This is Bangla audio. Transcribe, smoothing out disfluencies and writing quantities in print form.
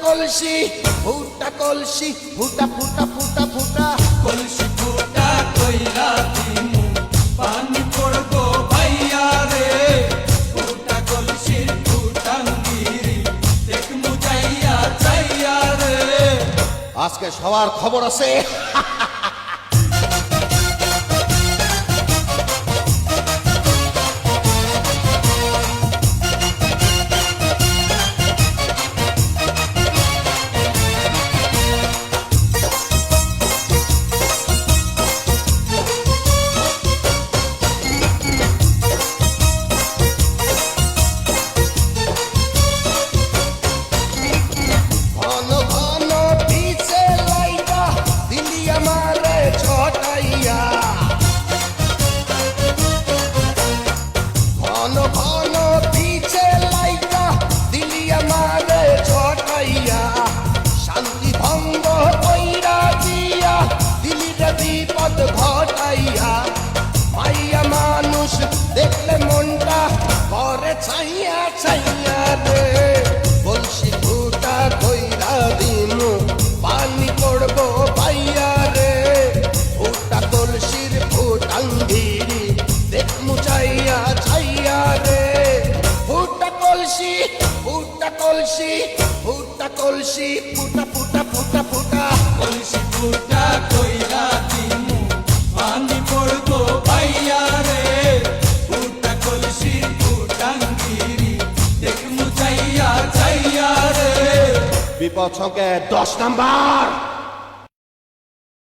কলসি ফুটা কলসি ফুটা ফুটা ফুটা ফুটা কলসি ফুটা কইরা দিমু পানি পড়বো ভাইয়া রে ফুটা কলসির ফুটাঙ্গিরি দেখমু যাইয়া যাইয়া রে আজকে সবার খবর আছে ঘন ঘন পিছে লাইটা দিলি আমারে ছটাইয়া ঘন ঘন পিছে লাইটা দিলি আমারে ছটাইয়া শান্তি ভঙ্গ কইরা দিয়া দিলি রে বিপদ ঘটাইয়া মাইয়া মানুষ দেখলে মনটা করে ছাইয়া ছাইয়া রে কলসি ফুটা কইরা দিমু পানি পড়বো ভাইয়া রে ফুটা কলসির ফুটাঙ্গিরি দেখমু চাইয়া চাইয়া রে ফুটা কলসি ফুটা কলসি ফুটা কলসি ফুটা ফুটা ফুটা ফুটা কলসি ফুটা কইরা দিমু পানি পড়বো ভাইয়া রে ফুটা কলসির ফুটাঙ্গিরি দেখমু যাইয়া যাইয়া রে বিপদ সংকেত 10 নাম্বার।